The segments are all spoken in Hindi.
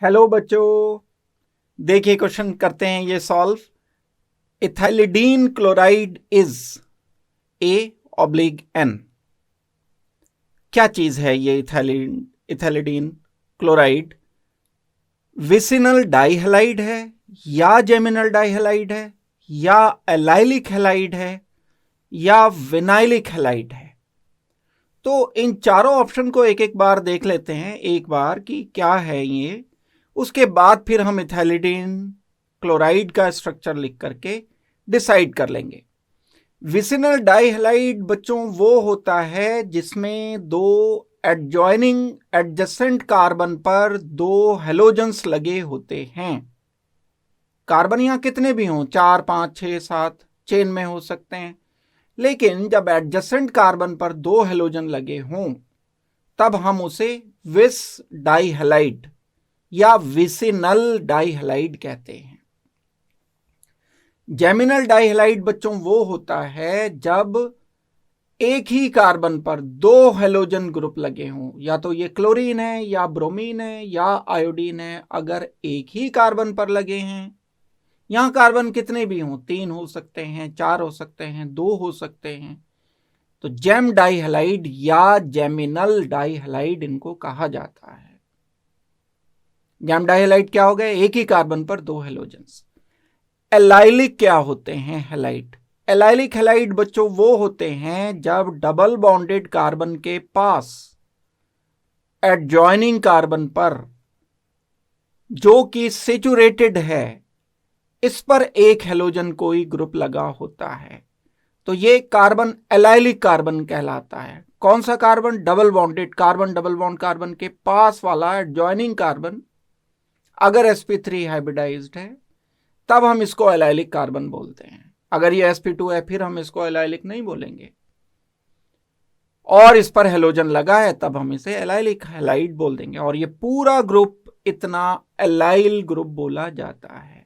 हेलो बच्चों, देखिए क्वेश्चन करते हैं ये solve. Ethylidene chloride is A/N। क्या चीज है ये इथाइलिडीन क्लोराइड? विसिनल डाइहलाइड है, या जेमिनल डाइहलाइड है, या एलाइलिक हैलाइड है, या विनाइलिक हैलाइड है? तो इन चारों ऑप्शन को एक एक बार देख लेते हैं, एक बार कि क्या है ये। उसके बाद फिर हम इथाइलिडीन क्लोराइड का स्ट्रक्चर लिख करके डिसाइड कर लेंगे। विसिनल डाइहलाइड बच्चों वो होता है जिसमें दो एडजेसेंट कार्बन पर दो हेलोजेंस लगे होते हैं। कार्बन यहां कितने भी हों, 4, 5, 6, 7 चेन में हो सकते हैं, लेकिन जब एडजेसेंट कार्बन पर दो हेलोजन लगे हों तब हम उसे विस डाइहलाइड या विसिनल डाइहलाइड कहते हैं। जेमिनल डाइहलाइड बच्चों वो होता है जब एक ही कार्बन पर दो हेलोजन ग्रुप लगे हों, या तो ये क्लोरीन है, या ब्रोमीन है, या आयोडीन है। अगर एक ही कार्बन पर लगे हैं, यहां कार्बन कितने भी हों, 3 हो सकते हैं, 4 हो सकते हैं, 2 हो सकते हैं, तो जेम डाइहलाइड या जेमिनल डाइहलाइड इनको कहा जाता है। जेम डाइहलाइड क्या हो गए? एक ही कार्बन पर दो हेलोजेंस। एलाइलिक क्या होते हैं हैलाइड? एलाइलिक हैलाइड बच्चों वो होते हैं जब डबल बॉन्डेड कार्बन के पास एडजॉइनिंग कार्बन पर जो कि सेचुरेटेड है, इस पर एक हेलोजन कोई ग्रुप लगा होता है, तो ये कार्बन एलाइलिक कार्बन कहलाता है। कौन सा carbon? Double bonded carbon, double bond carbon के पास वाला एडजॉइनिंग कार्बन अगर sp3 हाइब्रिडाइज्ड है तब हम इसको एलाइलिक कार्बन बोलते हैं। अगर ये sp2 है फिर हम इसको एलाइलिक नहीं बोलेंगे, और इस पर हेलोजन लगा है तब हम इसे एलाइलिक हैलाइड बोल देंगे, और ये पूरा ग्रुप इतना एलाइल ग्रुप बोला जाता है।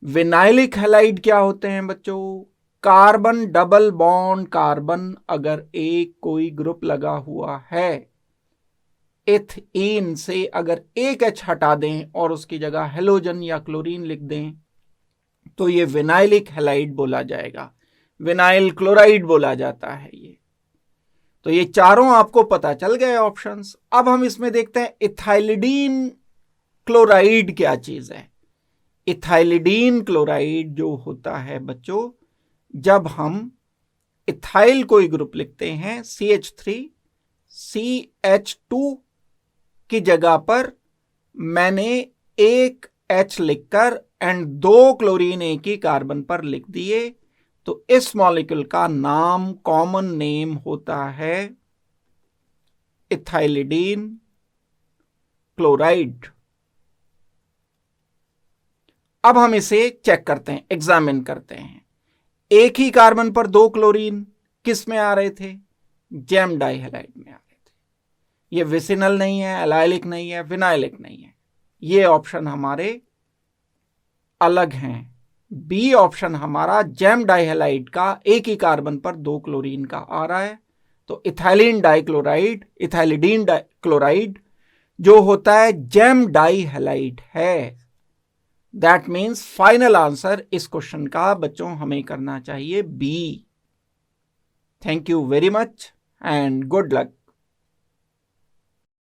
विनाइलिक हैलाइड क्या होते हैं बच्चों? कार्बन डबल बॉन्ड कार्बन अगर एक कोई ग्रुप लगा हुआ है, एथीन से अगर एक H हटा दें और उसकी जगह हेलोजन या क्लोरीन लिख दें तो ये विनाइलिक हैलाइड बोला जाएगा, विनाइल क्लोराइड बोला जाता है ये। तो ये चारों आपको पता चल गए ऑप्शंस। अब हम इसमें देखते हैं इथाइलिडीन क्लोराइड क्या चीज है। इथाइलिडीन क्लोराइड जो होता है बच्चों, जब हम इथाइल कोई ग्रुप लिखते हैं CH3, CH2 की जगह पर मैंने एक H लिखकर एंड दो क्लोरीन एक ही कार्बन पर लिख दिए, तो इस मॉलिक्यूल का नाम, कॉमन नेम होता है इथाइलिडीन क्लोराइड। अब हम इसे चेक करते हैं, एग्जामिन करते हैं। एक ही कार्बन पर दो क्लोरीन किस में आ रहे थे? जेम डाइहलाइड में आ रहे थे। ये विसिनल नहीं है, एलाइलिक नहीं है, विनाइलिक नहीं है। ये ऑप्शन हमारे अलग हैं। बी ऑप्शन हमारा जेम डाइहलाइड का एक ही कार्बन पर दो क्लोरीन का आ रहा है, तो इथाइलिन डाइक्लोराइड, इथाइलिडीन क्लोराइड जो होता है जेम डाइहलाइड है। दैट मीन्स फाइनल आंसर इस क्वेश्चन का बच्चों हमें करना चाहिए B. Thank you very much and good luck.